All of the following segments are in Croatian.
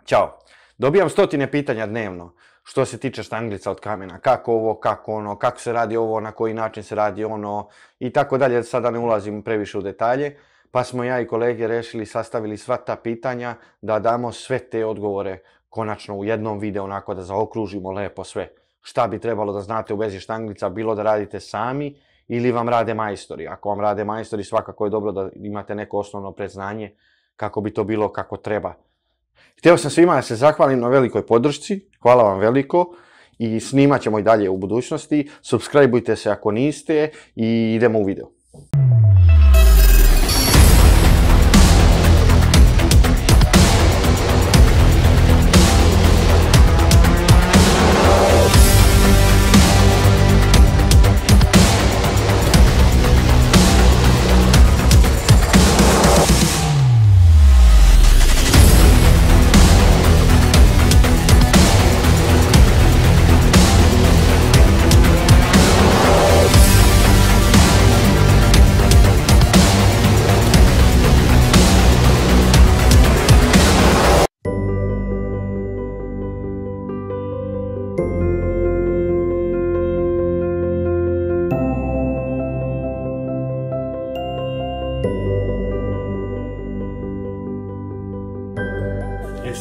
Ćao. Dobijam stotine pitanja dnevno što se tiče štanglica od kamena. Kako ovo, kako ono, kako se radi ovo, na koji način se radi ono i tako dalje. Sada ne ulazim previše u detalje. Pa smo ja i kolege rešili, sastavili sva ta pitanja da damo sve te odgovore konačno u jednom videu, onako da zaokružimo lepo sve. Šta bi trebalo da znate u vezi štanglica, bilo da radite sami ili vam rade majstori. Ako vam rade majstori, svakako je dobro da imate neko osnovno predznanje kako bi to bilo kako treba. Htio sam svima da se zahvalim na velikoj podršci, hvala vam veliko i snimat ćemo i dalje u budućnosti. Subscribeujte se ako niste i idemo u video.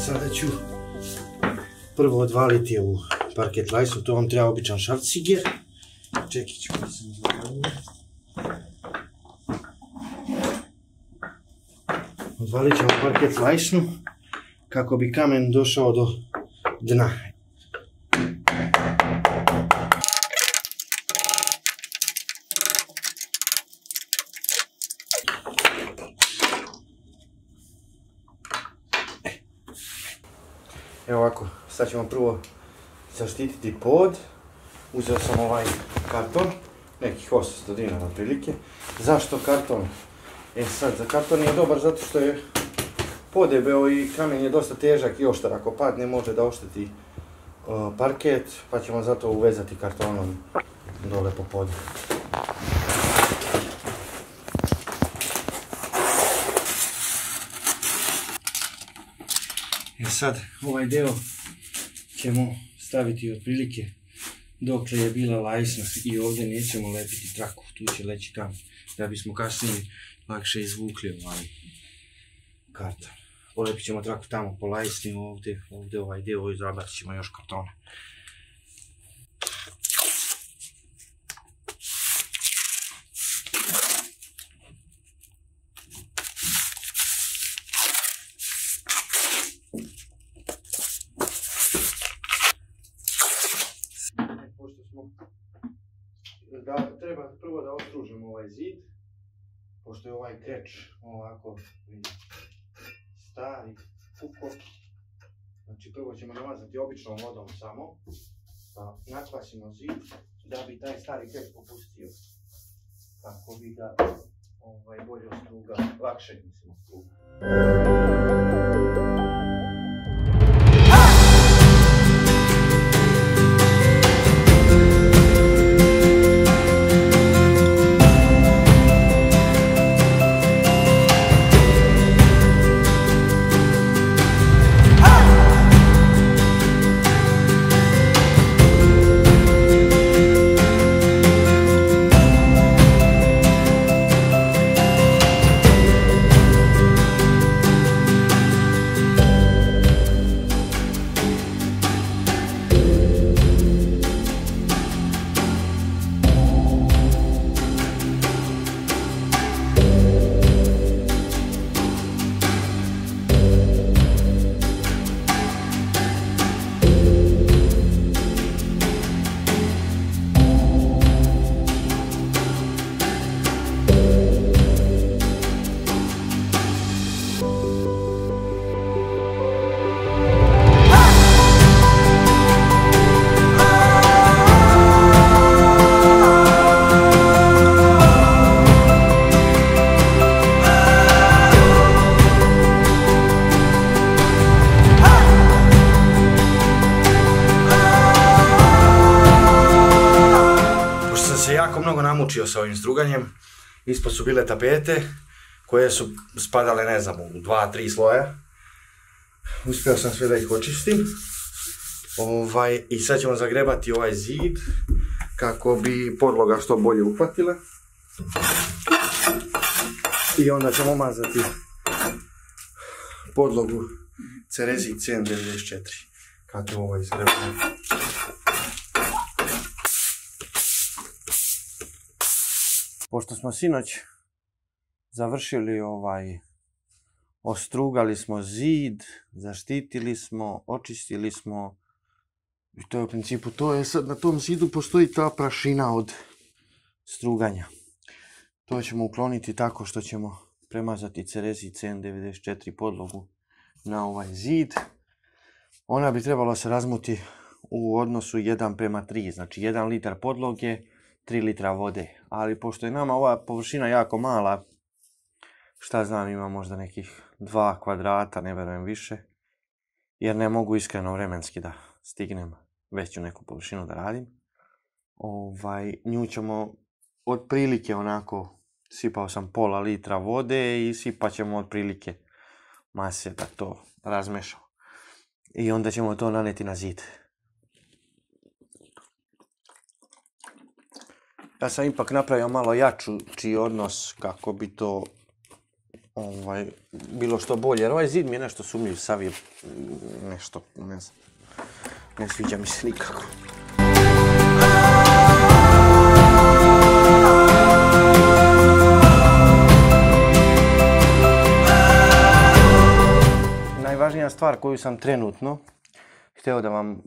Sada ću prvo odvaliti ovu parket lajsu, to vam treba običan šrafciger. Čekić koji sam zavalio. Odvalit ćemo parket lajsnu kako bi kamen došao do dna. Evo ovako, sad ćemo prvo zaštititi pod. Uzeo sam ovaj karton, nekih 800 dinara otprilike. Zašto karton? Sad, za karton je dobar zato što je podebeo i kamen je dosta težak i oštar. Ako padne može da ošteti parket, pa ćemo zato uvezati kartonom dole po podu. Sad ovaj deo ćemo staviti otprilike dokle je bila lajsna i ovdje nećemo lepiti traku, tu će leći kamen da bismo kasnije lakše izvukli ovaj karton. Polepit ćemo traku tamo po lajsni, ovdje ovaj deo i zabacit ćemo još kartona. Treba prvo da ostružimo ovaj zid, pošto je ovaj kreč ovako stari, puko. Znači prvo ćemo namazati običnom vodom samo, pa nakvasimo zid da bi taj stari kreč popustio, kako bi ga bolje ostruga, lakše mislim ostruga. Mnogo namučio sa ovim struganjem, ispod su bile tapete koje su spadale, ne znam, u 2-3 sloja. Uspio sam sve da ih očistim. I sad ćemo zagrebati ovaj zid kako bi podloga što bolje uhvatila. I onda ćemo mazati podlogu Cerezi CN94 kako je ovo izgledalo. Pošto smo sinoć završili ostrugali smo zid, zaštitili smo, očistili smo i to je u principu to. Je sad na tom zidu postoji ta prašina od struganja. To ćemo ukloniti tako što ćemo premazati Cerezi CN94 podlogu na ovaj zid. Ona bi trebala se razmuti u odnosu 1:3, znači 1 litar podloge, 3 litra vode. Ali pošto je nama ova površina jako mala, šta znam, ima možda nekih 2 kvadrata, ne verujem više, jer ne mogu iskreno vremenski da stignem veću neku površinu da radim. Nju ćemo otprilike onako, sipao sam pola litra vode i sipat ćemo otprilike mase da to razmešamo. I onda ćemo to naneti na zid. Ja sam ipak napravio malo jači odnos kako bi to bilo što bolje. Jer ovaj zid mi je nešto sumnjiv, sav je nešto, ne znam, ne sviđa mi se nikako. Najvažnija stvar koju sam trenutno htio da vam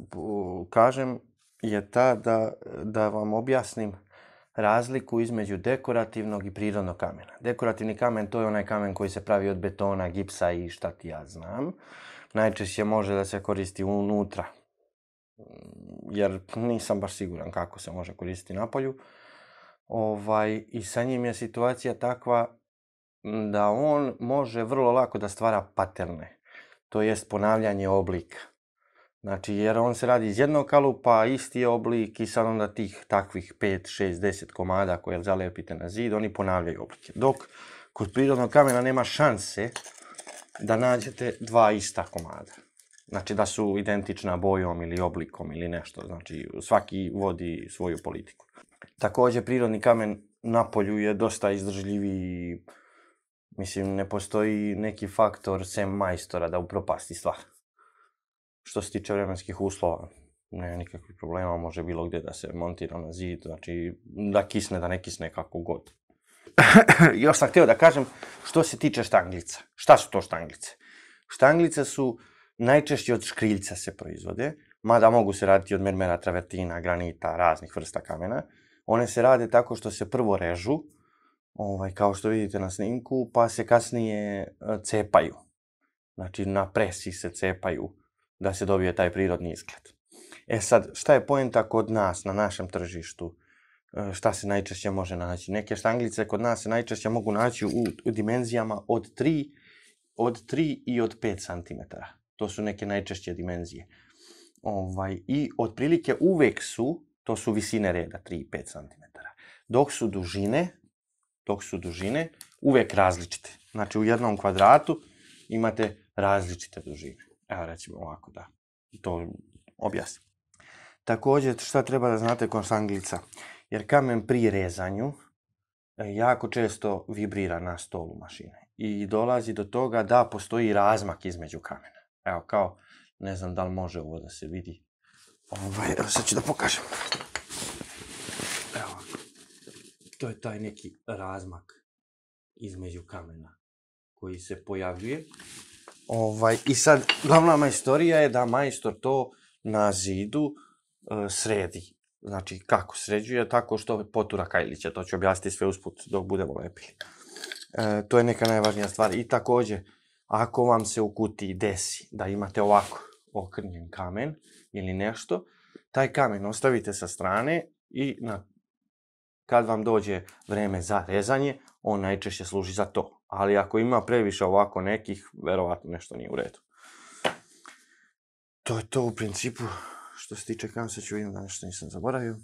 kažem je ta da vam objasnim razliku između dekorativnog i prirodnog kamena. Dekorativni kamen to je onaj kamen koji se pravi od betona, gipsa i šta ti ja znam. Najčešće može da se koristi unutra, jer nisam baš siguran kako se može koristiti napolju. I sa njim je situacija takva da on može vrlo lako da stvara paterne, to jest ponavljanje oblika. Znači, jer on se radi iz jednog kalupa, isti je oblik i sad onda tih takvih 5, 6, 10 komada koje zalepite na zid, oni ponavljaju oblike. Dok kod prirodnog kamena nema šanse da nađete 2 ista komada. Znači da su identična bojom ili oblikom ili nešto. Znači svaki vodi svoju politiku. Također prirodni kamen na polju je dosta izdržljiviji. Mislim, ne postoji neki faktor sem majstora da upropasti stvar. Što se tiče vremenskih uslova, nema nikakvih problema, može bilo gdje da se montira na zid, znači da kisne, da ne kisne, kako god. Još sam htio da kažem što se tiče štanglica. Šta su to štanglice? Štanglice su najčešće od škriljca se proizvode, mada mogu se raditi od mermera, travertina, granita, raznih vrsta kamena. One se rade tako što se prvo režu, kao što vidite na snimku, pa se kasnije cepaju. Znači na presi se cepaju da se dobije taj prirodni izgled. E sad, šta je poenta kod nas, na našem tržištu? Šta se najčešće može naći? Neke štanglice kod nas se najčešće mogu naći u dimenzijama od 3 i od 5 cm. To su neke najčešće dimenzije. I otprilike uvek to su visine reda, 3 i 5 cm. Dok su dužine uvek različite. Znači u jednom kvadratu imate različite dužine. Evo recimo ovako da to objasnim. Također šta treba da znate kod štanglica? Jer kamen pri rezanju jako često vibrira na stolu mašine. I dolazi do toga da postoji razmak između kamena. Evo kao, ne znam da li može ovo da se vidi. Evo sad ću da pokažem. Evo, to je taj neki razmak između kamena koji se pojavljuje. I sad, glavna majstorija je da majstor to na zidu sredi. Znači, kako sređuje? Tako što potura kajliće. To ću objasniti sve usput dok budemo lepili. To je neka najvažnija stvar. I također, ako vam se u kutiji desi da imate ovako okrnjen kamen ili nešto, taj kamen ostavite sa strane i kad vam dođe vreme za rezanje, on najčešće služi za to. Ali ako ima previše ovako nekih, verovatno nešto nije u redu. To je to u principu što se tiče kamena. Sad ću vidim da nešto nisam zaboravio.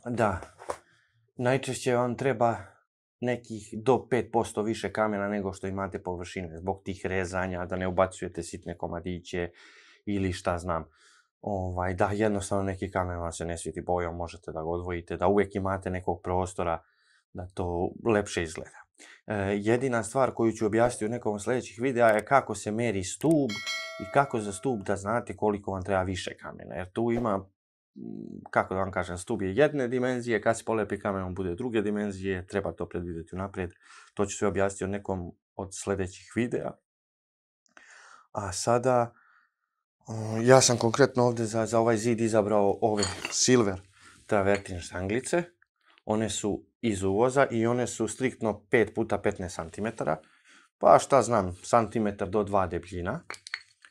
Da, najčešće vam treba nekih do 5% više kamena nego što imate površine, zbog tih rezanja, da ne ubacujete sitne komadiće ili šta znam. Da, jednostavno neki kamen vam se ne sviti bojom, možete da ga odvojite, da uvijek imate nekog prostora da to lepše izgleda. Jedina stvar koju ću objasniti u nekom sljedećih videa je kako se meri stub i kako za stub da znate koliko vam treba više kamena. Jer tu ima, kako da vam kažem, stub je jedne dimenzije, kad se polepi kamenom bude druge dimenzije, treba to predvidjeti unaprijed. To ću sve objasniti u nekom od sljedećih videa. A sada, ja sam konkretno ovdje za ovaj zid izabrao ove silver travertin štanglice. One su iz uvoza i one su striktno 5x15 cm. Pa šta znam, centimetar do 2 debljina.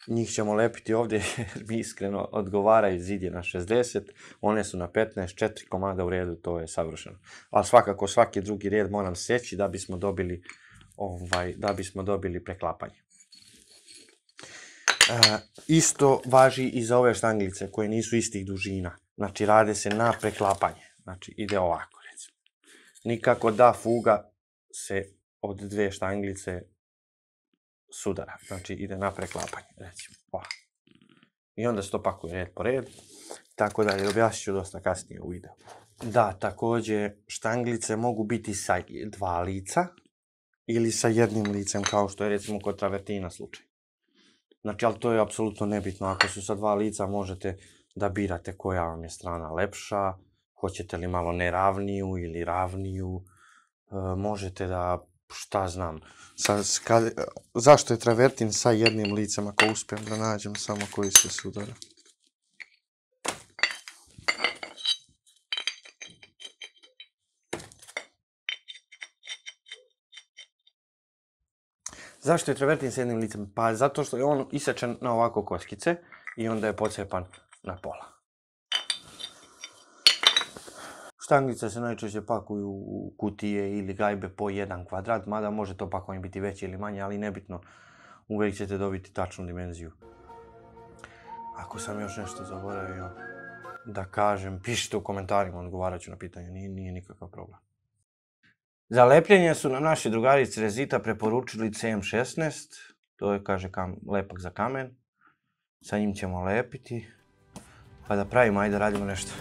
Njih ćemo lepiti ovdje jer mi iskreno odgovaraju, zid je na 60, one su na 15, 4 komada u redu, to je savršeno. Ali svakako svaki drugi red moram seći da bismo dobili preklapanje. Isto važi i za ove štanglice koje nisu istih dužina. Znači rade se na preklapanje. Znači ide ovako recimo. Nikako da fuga se od dve štanglice sudara. Znači ide na preklapanje recimo. Ovako. I onda se to pakuje red po red. Tako da objasnit ću dosta kasnije u videu. Da, također štanglice mogu biti sa 2 lica ili sa jednim licem kao što je recimo kod travertina slučaj. Znači, ali to je apsolutno nebitno. Ako su sa 2 lica, možete da birate koja vam je strana lepša, hoćete li malo neravniju ili ravniju, možete da, šta znam, zašto je travertin sa jednim licem, ako uspijem da nađem samo koji se sudara. Zašto je travertin s jednim licem? Pa zato što je on isečen na ovako koskice i onda je pocepan na pola. Štanglice se najčešće pakuju u kutije ili gajbe po 1 kvadrat, mada može to pakovanje biti veće ili manje, ali nebitno, uvijek ćete dobiti tačnu dimenziju. Ako sam još nešto zaboravio da kažem, pišite u komentarima, odgovarat ću na pitanje, nije nikakav problem. Za lepljenje su nam naši drugari iz Cerezita preporučili CM16, to je, kaže, lepak za kamen. Sa njim ćemo lepiti, pa da pravimo, ajde radimo nešto.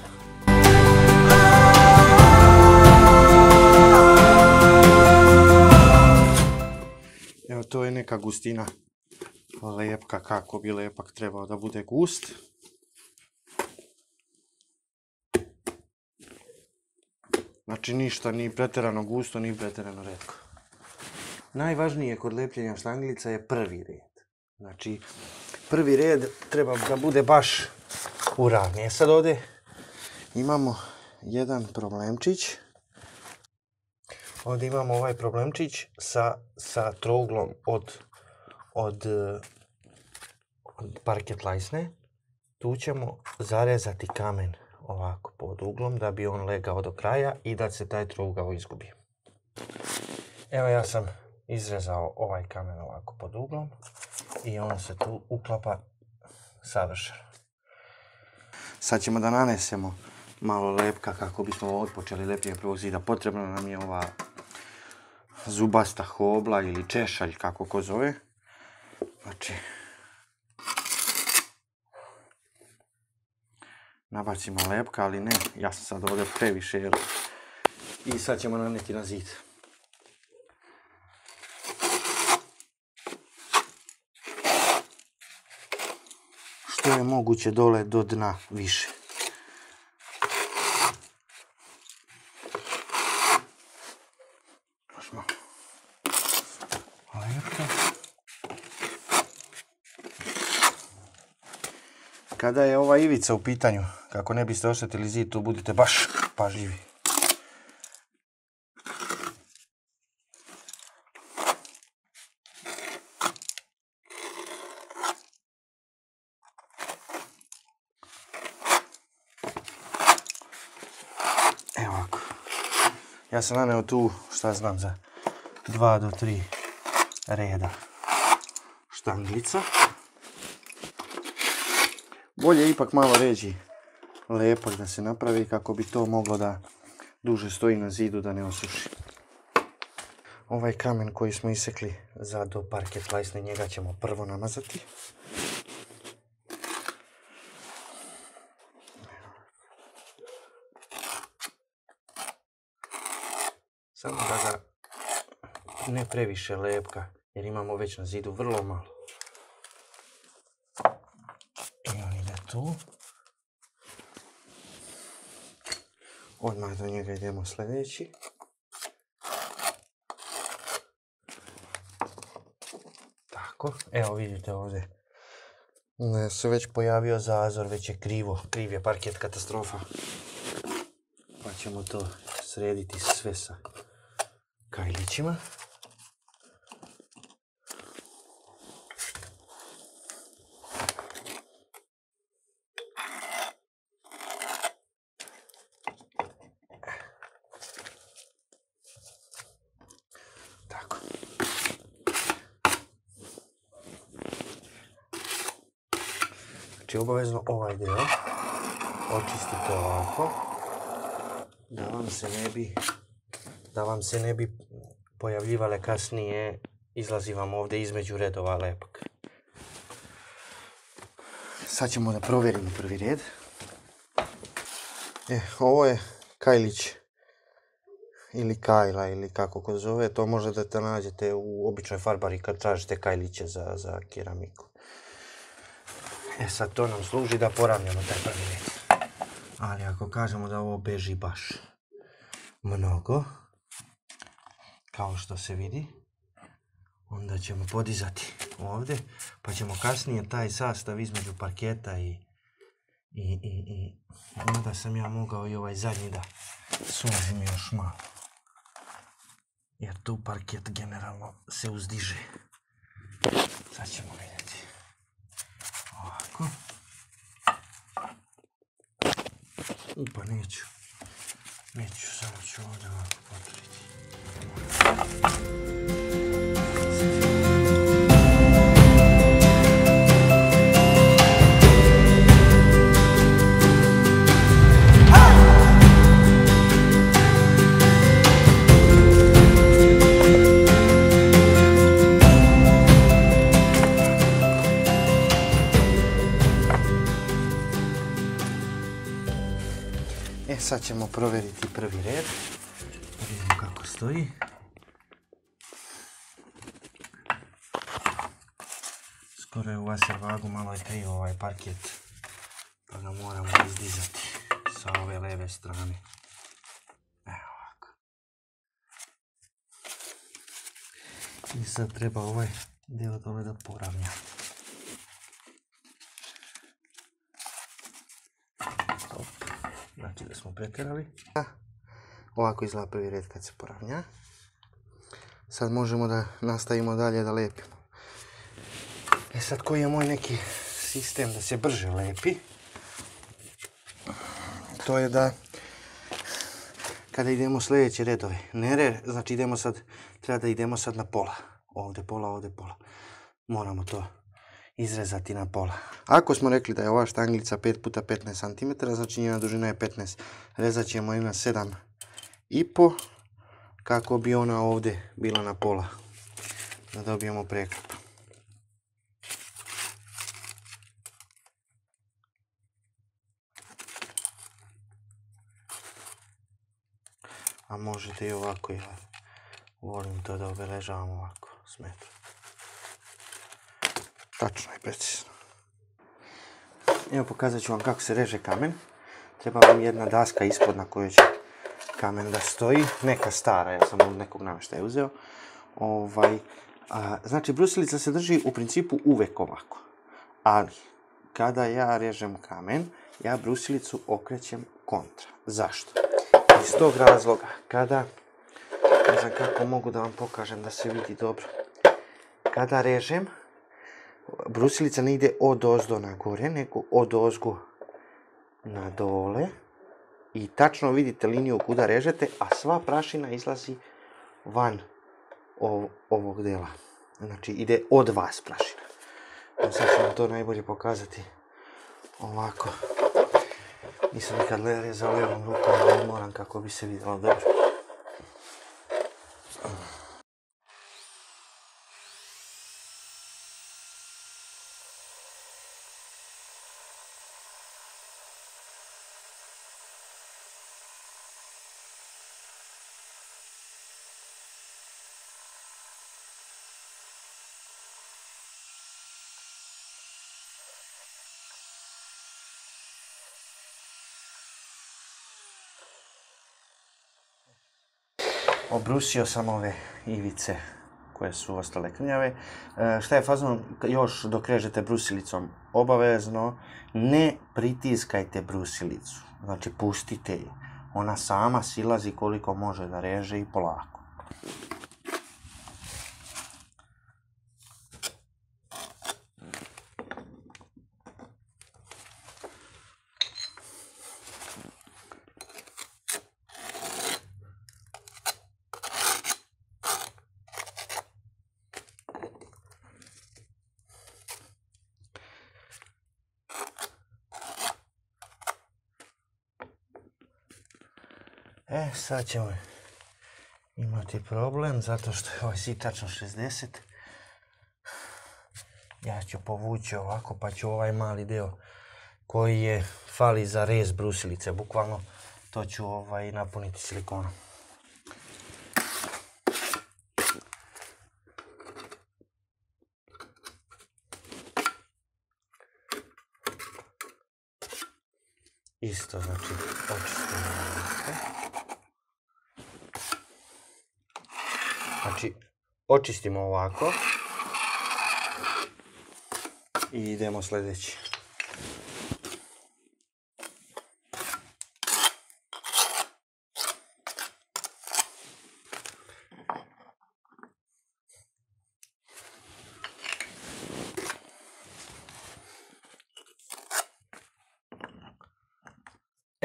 Evo, to je neka gustina lepka, kako bi lepak trebao da bude gust. Znači ništa, ni pretjerano gusto, ni pretjerano retko. Najvažnije kod lepljenja štanglica je prvi red. Znači, prvi red treba da bude baš uravnjen. Sad ovdje imamo jedan problemčić. Ovdje imamo ovaj problemčić sa trouglom od parket lajsne. Tu ćemo zarezati kamen ovako pod uglom da bi on legao do kraja i da se taj trougao izgubi. Evo, ja sam izrezao ovaj kamen ovako pod uglom i on se tu uklapa savršeno. Sad ćemo da nanesemo malo lepka kako bismo odpočeli lepljenje prvog zida. Potrebna nam je ova zubasta hobla ili češalj, kako ko zove. Znači, nabacimo lepka, ali ne, ja sam sad ovdje previše. I sad ćemo naneti na zid. Što je moguće dole do dna više. Kada je ova ivica u pitanju, kako ne biste oštetili zid, tu budite baš pažljivi. Evo ovako. Ja sam naneo tu, šta znam, za 2 do 3 reda štanglica. Bolje je ipak malo ređi lepak da se napravi kako bi to moglo da duže stoji na zidu, da ne osuši. Ovaj kamen koji smo isekli za do parket lajsne, njega ćemo prvo namazati. Samo da ga ne previše lepka, jer imamo već na zidu vrlo malo. I on ide tu. Odmah do njega idemo sljedeći. Tako, evo vidite ovdje. Se već pojavio zazor, već je kriv je parket, katastrofa. Pa ćemo to srediti sve sa kajlićima. Tako. Znači obavezno ovaj dio očistite ovako, da vam se ne bi pojavljivale kasnije, izlazi vam ovdje između redova lepak. Sad ćemo da provjerimo prvi red. Ovo je kajlić ili kajla ili kako ko zove, to možete da nađete u običnoj farbari kad tražite kajliće za keramiku. Sad to nam služi da poravnjamo taj prvi red. Ali ako kažemo da ovo beži baš mnogo, kao što se vidi, onda ćemo podizati ovdje, pa ćemo kasnije taj sastav između parketa i onda sam ja mogao i ovaj zadnji da suzim još malo. Jer tu parket generalno se uzdiže. Sad ćemo vidjeti. Ovako. Pa neću, samo ću ovdje ovako potriti. Sad ćemo provjeriti prvi red, vidimo kako stoji. Skoro je u vaservagu, malo je krio ovaj parket, pa ga moramo izdizati sa ove leve strane. Evo ovako. I sad treba ovaj dio dole da poravnja. Znači da smo pretjerali. Ovako izgleda prvi red kad se poravnja. Sad možemo da nastavimo dalje da lepimo. Sad koji je moj neki sistem da se brže lepi, to je da kada idemo sljedeće redove, znači treba da idemo sad na pola. Ovdje pola, ovdje pola. Moramo to izrezati na pola. Ako smo rekli da je ova štanglica 5x15 cm, znači njena dužina je 15. Rezat ćemo je na 7,5 kako bi ona ovdje bila na pola. Da dobijemo preklop. A možete i ovako, ja volim to da obeležavam ovako s metrom. Tačno i precizno. Evo pokazat ću vam kako se reže kamen. Treba vam jedna daska ispod na kojoj će kamen da stoji. Neka stara, ja sam od nekog namještaja uzeo. Znači brusilica se drži u principu uvek ovako. Ali kada ja režem kamen, ja brusilicu okrećem kontra. Zašto? Iz tog razloga, ne znam kako mogu da vam pokažem da se vidi dobro. Kada režem, brusilica ne ide od ozdo na gore, nego od ozgo na dole. I tačno vidite liniju kuda režete, a sva prašina izlazi van ovog dela. Znači ide od vas prašina. Sad ću vam to najbolje pokazati ovako. Nisam nikad rezao levom rukom, ali moram kako bi se vidjelo dobro. Obrusio sam ove ivice koje su ostale krnjave. Šta je fazon, još dok režete brusilicom, obavezno ne pritiskajte brusilicu. Znači pustite je. Ona sama silazi koliko može da reže i polako. Sad ćemo imati problem zato što je ovaj sitačno 60. Ja ću povući ovako pa ću ovaj mali deo koji je fali za rez brusilice, bukvalno to ću napuniti silikonom. Isto znači očistimo ovako. Znači, očistimo ovako i idemo sljedeći.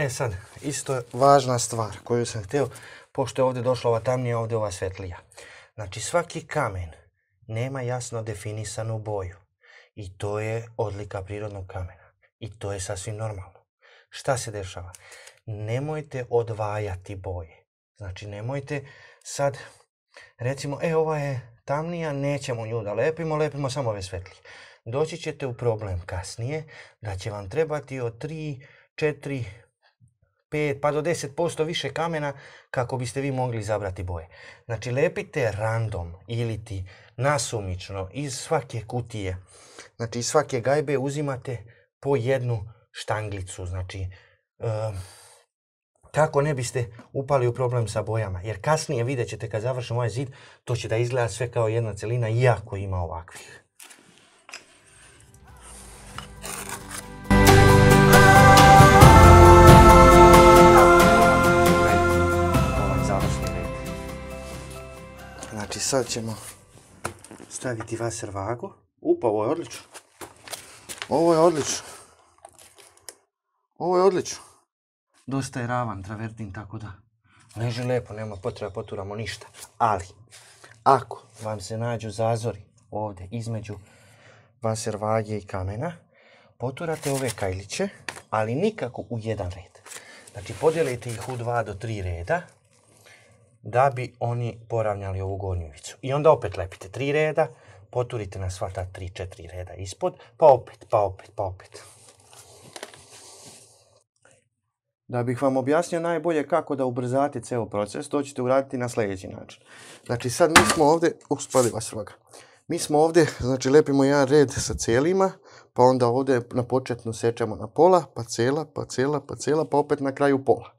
Sad, isto je važna stvar koju sam htio, pošto je ovdje došla ova tamnija, ovdje ova svetlija. Znači, svaki kamen nema jasno definisanu boju i to je odlika prirodnog kamena i to je sasvim normalno. Šta se dešava? Nemojte odvajati boje. Znači, nemojte sad, recimo, ova je tamnija, nećemo nju da lepimo samo ove svetlije. Doći ćete u problem kasnije da će vam trebati od 3, 4, 5 pa do 10% više kamena kako biste vi mogli izabrati boje. Znači lepite random ili ti nasumično iz svake kutije, znači iz svake gajbe uzimate po jednu štanglicu. Znači kako ne biste upali u problem sa bojama. Jer kasnije vidjet ćete kad završimo ovaj zid, to će da izgleda sve kao jedna celina iako ima ovakvih. Znači sad ćemo staviti vaser vagu. Ovo je odlično. Ovo je odlično. Ovo je odlično. Dosta je ravan travertin, tako da leži lepo, nema potreba poturamo ništa. Ali, ako vam se nađu zazori ovdje između vaser vage i kamena, poturate ove kajliće, ali nikako u jedan red. Znači podijelite ih u 2 do 3 reda, da bi oni poravnjali ovu gornju ivicu. I onda opet lepite 3 reda, poturite na sva ta 3-4 reda ispod, pa opet. Da bih vam objasnio najbolje kako da ubrzate ceo proces, to ćete uraditi na sljedeći način. Znači sad mi smo ovdje, mi smo ovdje, znači lepimo jedan red sa cijelima, pa onda ovdje na početnu sečemo na pola, pa cela, pa opet na kraju pola.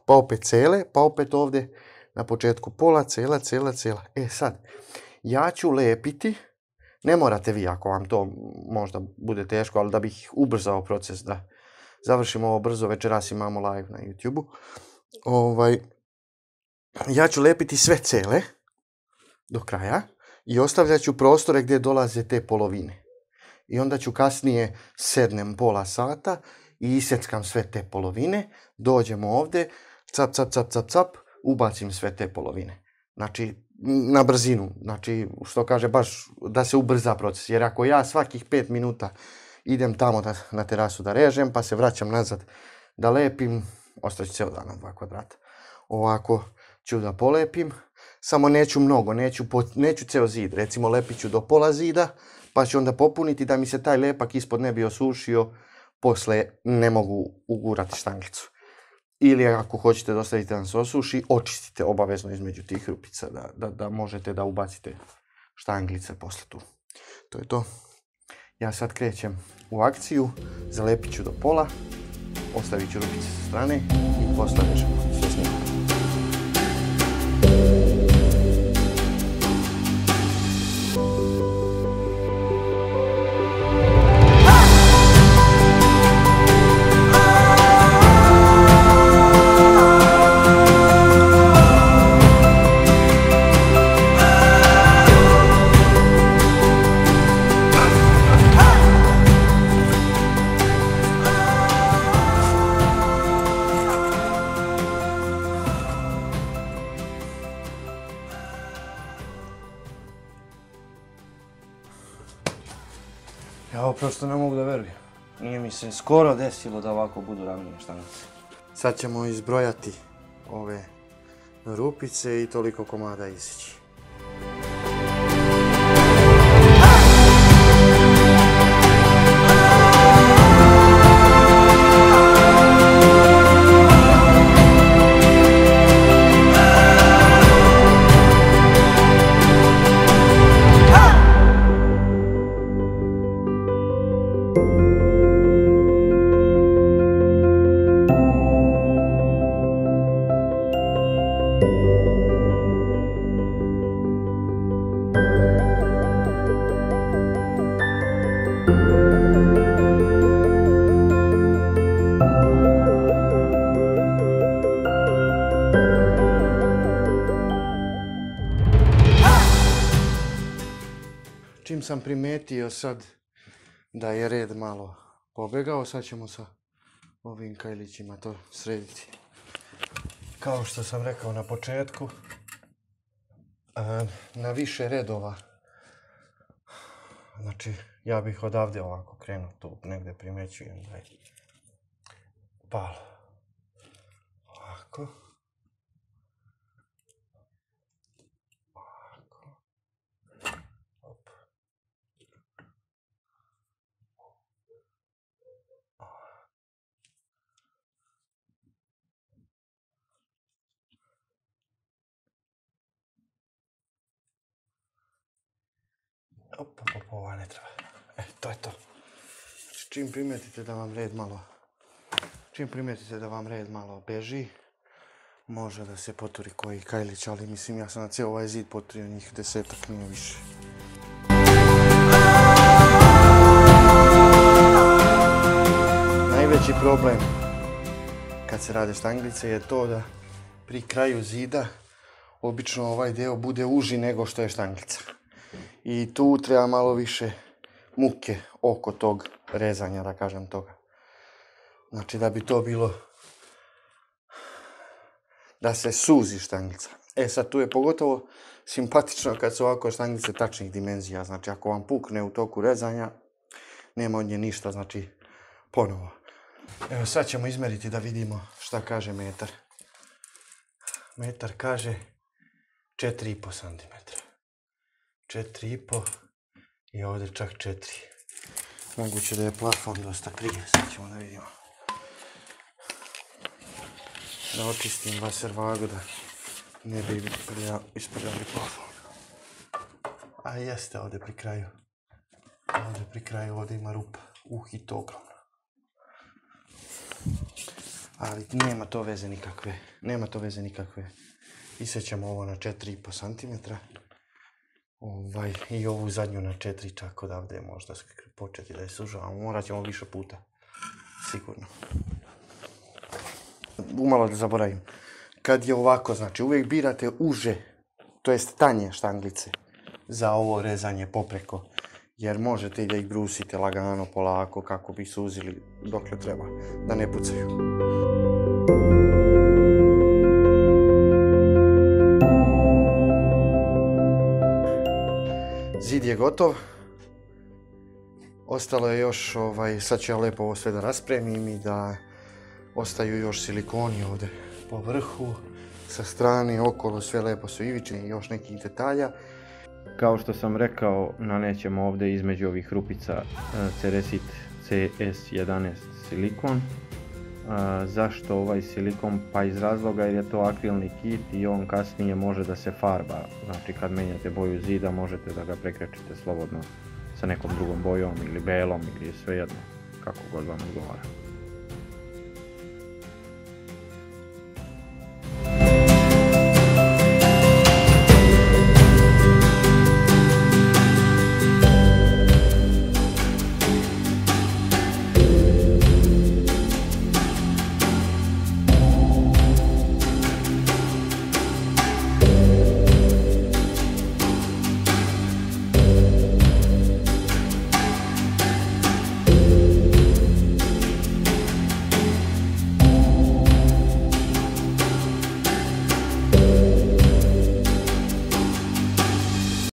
Pa opet cele, pa opet ovdje na početku pola, cela. Sad, ja ću lepiti, ne morate vi ako vam to možda bude teško, ali da bih ubrzao proces da završimo ovo brzo, večeras imamo live na YouTube-u. Ja ću lepiti sve cele do kraja i ostavljat ću prostore gdje dolaze te polovine. I onda ću kasnije sednem pola sata i iseckam sve te polovine, dođemo ovdje, cap, ubacim sve te polovine. Znači, na brzinu, znači, što kaže, baš da se ubrza proces. Jer ako ja svakih 5 minuta idem tamo na terasu da režem, pa se vraćam nazad da lepim, ostaće ceo dan na 2 kvadrata. Ovako ću da polepim, samo neću mnogo, neću ceo zid. Recimo, lepit ću do pola zida, pa ću onda popuniti da mi se taj lepak ispod ne bi osušio, posle ne mogu ugurati štanglicu. Ili ako hoćete da ostavite da se osuši, očistite obavezno između tih rupica da možete da ubacite štanglice posle tu. To je to. Ja sad krećem u akciju, zalepit ću do pola, ostavit ću rupice sa strane i posle režemo. kasnije. Ja ovo prosto ne mogu da verujem. Nije mi se skoro desilo da ovako budu ravnije štangice. Sad ćemo izbrojati ove rupice i toliko komada izići. Čim sam primetio sad da je red malo pobegao, sad ćemo sa ovim kajlićima to srediti. Kao što sam rekao na početku, na više redova, znači ja bih odavde ovako krenuo, tu negdje primećujem da je palo. Ovako. Opa, ova ne treba. To je to. Čim primetite da vam red malo beži, može da se poturi koji kajlić, ali mislim ja sam na cijel ovaj zid poturio njih 10-ak, nije više. Najveći problem kad se rade štanglice je to da pri kraju zida obično ovaj deo bude uži nego što je štanglica. I tu treba malo više muke oko tog rezanja, da kažem toga. Znači da bi to bilo da se suzi štanglica. Sad tu je pogotovo simpatično kad su ovako štanglice tačnih dimenzija. Znači ako vam pukne u toku rezanja, nema od nje ništa, znači ponovo. Evo sad ćemo izmeriti da vidimo šta kaže metar. Metar kaže 4,5 cm. 4,5 i ovdje čak 4. Moguće da je plafon dosta krije, sad ćemo da vidimo. Da očistim vaser vagu da ne bi isprljali plafon. A jeste ovdje pri kraju. Ovdje ima rupa. I to ogromno. Ali nema to veze nikakve. Isjećamo ovo na 4,5 cm. I ovu zadnju na 4, čak odavde možda početi da je sužavamo. Morat ćemo više puta. Sigurno. Umalo da zaboravim. Kad je ovako, znači uvijek birate uže, to jest tanje štanglice za ovo rezanje popreko. Jer možete i da ih brusite lagano, polako, kako bi suzili dokle treba, da ne pucaju. Zid je gotov. Ostalo je još, sad ću ja lijepo ovo sve da raspremim i da ostaju još silikoni ovdje po vrhu, sa strane, okolo, sve lijepo su ivičeni i još nekih detalja. Kao što sam rekao, nanećemo ovdje između ovih rupica Ceresit CS11 silikon. Zašto ovaj silikon? Pa iz razloga jer je to akrilni kit i on kasnije može da se farba. Znači kad menjate boju zida možete da ga prekrečite slobodno sa nekom drugom bojom ili belom ili svejedno, kako god vam odgovara.